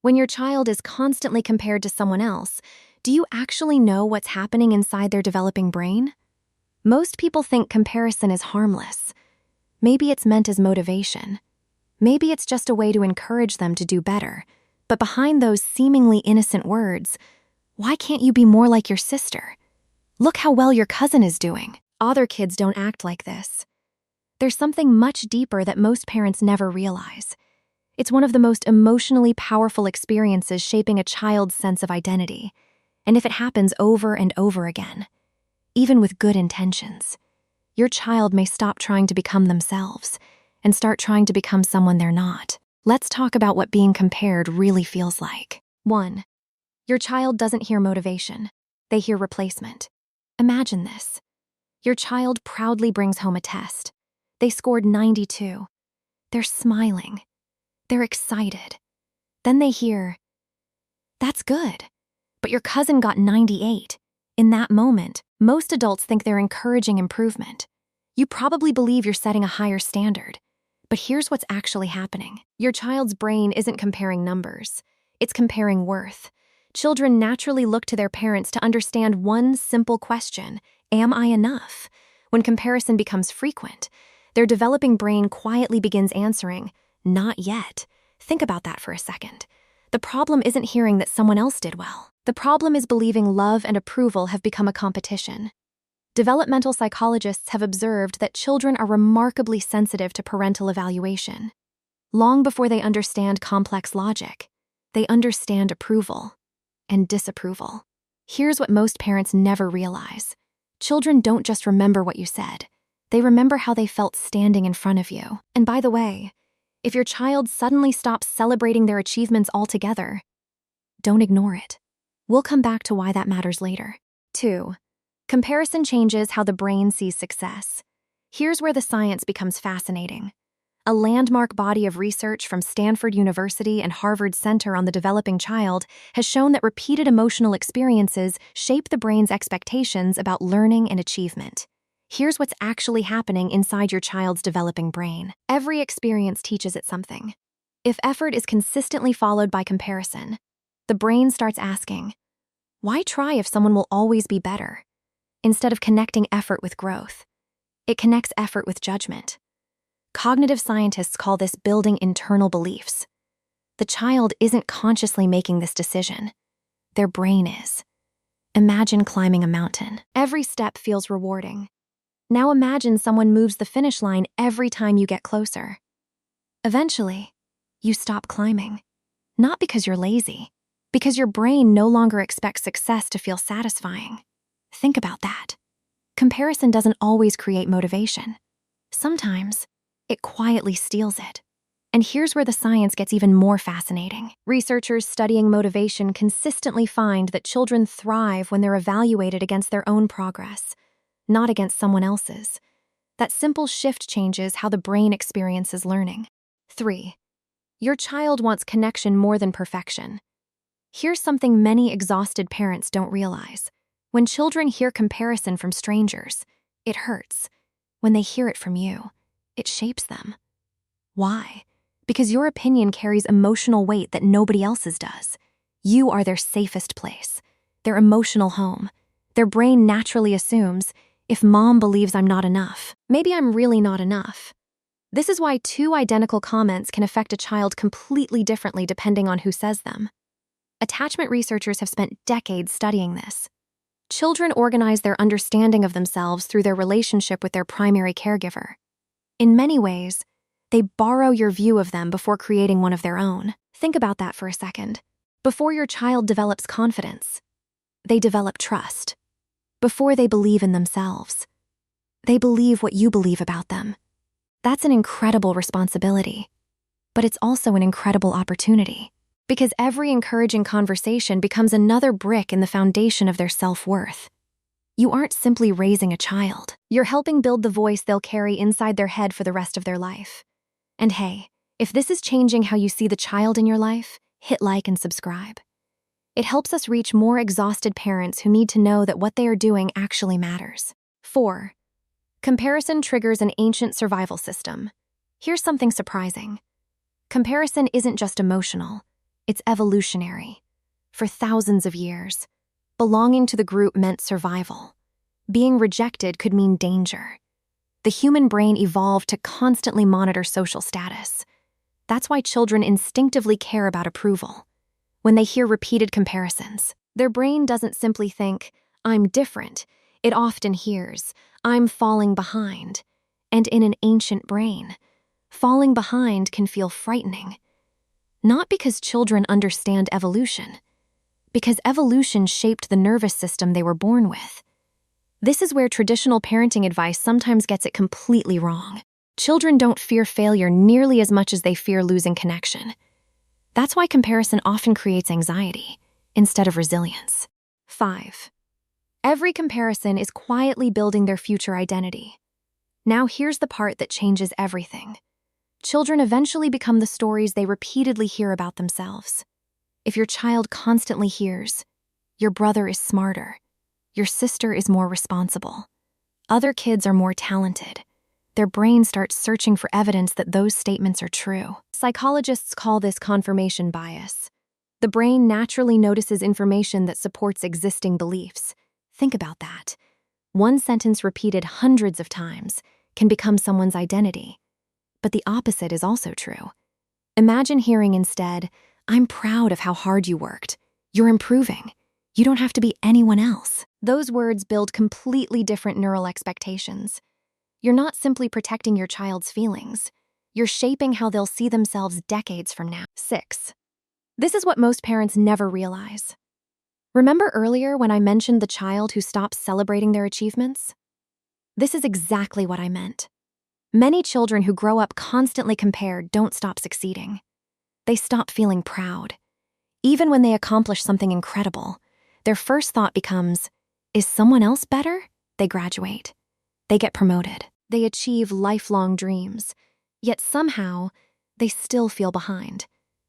When your child is constantly compared to someone else, do you actually know what's happening inside their developing brain? Most people think comparison is harmless. Maybe it's meant as motivation. Maybe it's just a way to encourage them to do better. But behind those seemingly innocent words, why can't you be more like your sister? Look how well your cousin is doing. Other kids don't act like this. There's something much deeper that most parents never realize. It's one of the most emotionally powerful experiences shaping a child's sense of identity. And if it happens over and over again, even with good intentions, your child may stop trying to become themselves and start trying to become someone they're not. Let's talk about what being compared really feels like. 1. Your child doesn't hear motivation. They hear replacement. Imagine this. Your child proudly brings home a test. They scored 92. They're smiling. They're excited. Then they hear, "That's good, but your cousin got 98. In that moment, most adults think they're encouraging improvement. You probably believe you're setting a higher standard. But here's what's actually happening. Your child's brain isn't comparing numbers. It's comparing worth. Children naturally look to their parents to understand one simple question: am I enough? When comparison becomes frequent, their developing brain quietly begins answering, "Not yet." Think about that for a second. The problem isn't hearing that someone else did well. The problem is believing love and approval have become a competition. Developmental psychologists have observed that children are remarkably sensitive to parental evaluation. Long before they understand complex logic, they understand approval and disapproval. Here's what most parents never realize. Children don't just remember what you said. They remember how they felt standing in front of you. And by the way, if your child suddenly stops celebrating their achievements altogether, don't ignore it. We'll come back to why that matters later. 2. Comparison changes how the brain sees success. Here's where the science becomes fascinating. A landmark body of research from Stanford University and Harvard Center on the Developing Child has shown that repeated emotional experiences shape the brain's expectations about learning and achievement. Here's what's actually happening inside your child's developing brain. Every experience teaches it something. If effort is consistently followed by comparison, the brain starts asking, "Why try if someone will always be better?" Instead of connecting effort with growth, it connects effort with judgment. Cognitive scientists call this building internal beliefs. The child isn't consciously making this decision. Their brain is. Imagine climbing a mountain. Every step feels rewarding. Now imagine someone moves the finish line every time you get closer. Eventually, you stop climbing. Not because you're lazy, because your brain no longer expects success to feel satisfying. Think about that. Comparison doesn't always create motivation. Sometimes, it quietly steals it. And here's where the science gets even more fascinating. Researchers studying motivation consistently find that children thrive when they're evaluated against their own progress, not against someone else's. That simple shift changes how the brain experiences learning. 3. Your child wants connection more than perfection. Here's something many exhausted parents don't realize. When children hear comparison from strangers, it hurts. When they hear it from you, it shapes them. Why? Because your opinion carries emotional weight that nobody else's does. You are their safest place, their emotional home. Their brain naturally assumes, if mom believes I'm not enough, maybe I'm really not enough. This is why two identical comments can affect a child completely differently depending on who says them. Attachment researchers have spent decades studying this. Children organize their understanding of themselves through their relationship with their primary caregiver. In many ways, they borrow your view of them before creating one of their own. Think about that for a second. Before your child develops confidence, they develop trust. Before they believe in themselves, they believe what you believe about them. That's an incredible responsibility, but it's also an incredible opportunity. Because every encouraging conversation becomes another brick in the foundation of their self-worth. You aren't simply raising a child. You're helping build the voice they'll carry inside their head for the rest of their life. And hey, if this is changing how you see the child in your life, hit like and subscribe. It helps us reach more exhausted parents who need to know that what they are doing actually matters. 4. Comparison triggers an ancient survival system. Here's something surprising. Comparison isn't just emotional. It's evolutionary. For thousands of years, belonging to the group meant survival. Being rejected could mean danger. The human brain evolved to constantly monitor social status. That's why children instinctively care about approval. When they hear repeated comparisons, their brain doesn't simply think, "I'm different." It often hears, "I'm falling behind." And in an ancient brain, falling behind can feel frightening. Not because children understand evolution, because evolution shaped the nervous system they were born with. This is where traditional parenting advice sometimes gets it completely wrong. Children don't fear failure nearly as much as they fear losing connection. That's why comparison often creates anxiety instead of resilience. 5. Every comparison is quietly building their future identity. Now here's the part that changes everything. Children eventually become the stories they repeatedly hear about themselves. If your child constantly hears, "Your brother is smarter," "Your sister is more responsible," "Other kids are more talented," their brain starts searching for evidence that those statements are true. Psychologists call this confirmation bias. The brain naturally notices information that supports existing beliefs. Think about that. One sentence repeated hundreds of times can become someone's identity. But the opposite is also true. Imagine hearing instead, "I'm proud of how hard you worked. You're improving. You don't have to be anyone else." Those words build completely different neural expectations. You're not simply protecting your child's feelings. You're shaping how they'll see themselves decades from now. 6. This is what most parents never realize. Remember earlier when I mentioned the child who stops celebrating their achievements? This is exactly what I meant. Many children who grow up constantly compared don't stop succeeding. They stop feeling proud. Even when they accomplish something incredible, their first thought becomes, "Is someone else better?" They graduate. They get promoted. They achieve lifelong dreams. Yet somehow, they still feel behind.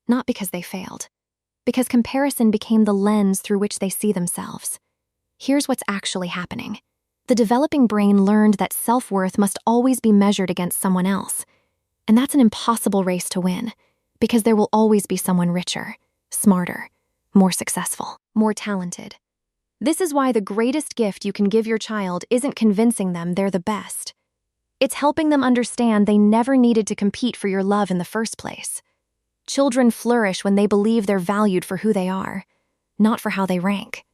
Not because they failed, because comparison became the lens through which they see themselves. Here's what's actually happening. The developing brain learned that self-worth must always be measured against someone else. And that's an impossible race to win, because there will always be someone richer, smarter, more successful, more talented. This is why the greatest gift you can give your child isn't convincing them they're the best. It's helping them understand they never needed to compete for your love in the first place. Children flourish when they believe they're valued for who they are, not for how they rank.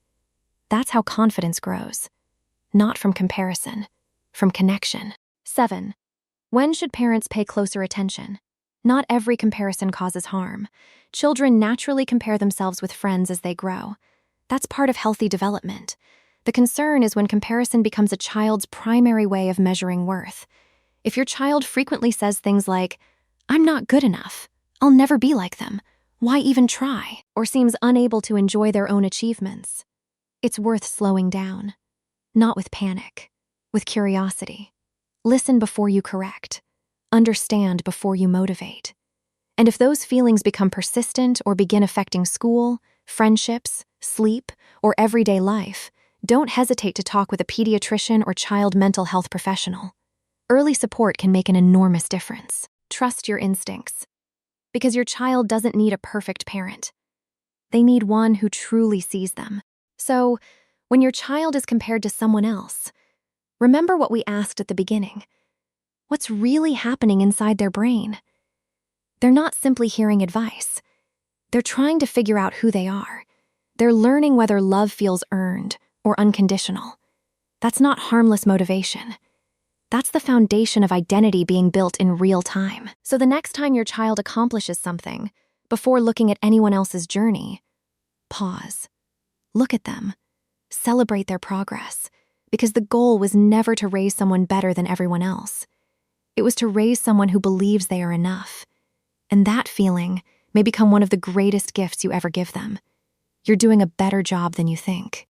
That's how confidence grows. Not from comparison, from connection. 7. When should parents pay closer attention? Not every comparison causes harm. Children naturally compare themselves with friends as they grow. That's part of healthy development. The concern is when comparison becomes a child's primary way of measuring worth. If your child frequently says things like, "I'm not good enough," "I'll never be like them," "Why even try?" or seems unable to enjoy their own achievements, it's worth slowing down. Not with panic, with curiosity. Listen before you correct. Understand before you motivate. And if those feelings become persistent or begin affecting school, friendships, sleep, or everyday life, don't hesitate to talk with a pediatrician or child mental health professional. Early support can make an enormous difference. Trust your instincts. Because your child doesn't need a perfect parent. They need one who truly sees them. So, when your child is compared to someone else, remember what we asked at the beginning. What's really happening inside their brain? They're not simply hearing advice. They're trying to figure out who they are. They're learning whether love feels earned or unconditional. That's not harmless motivation. That's the foundation of identity being built in real time. So the next time your child accomplishes something, before looking at anyone else's journey, pause. Look at them. Celebrate their progress, because the goal was never to raise someone better than everyone else. It was to raise someone who believes they are enough. And that feeling may become one of the greatest gifts you ever give them. You're doing a better job than you think.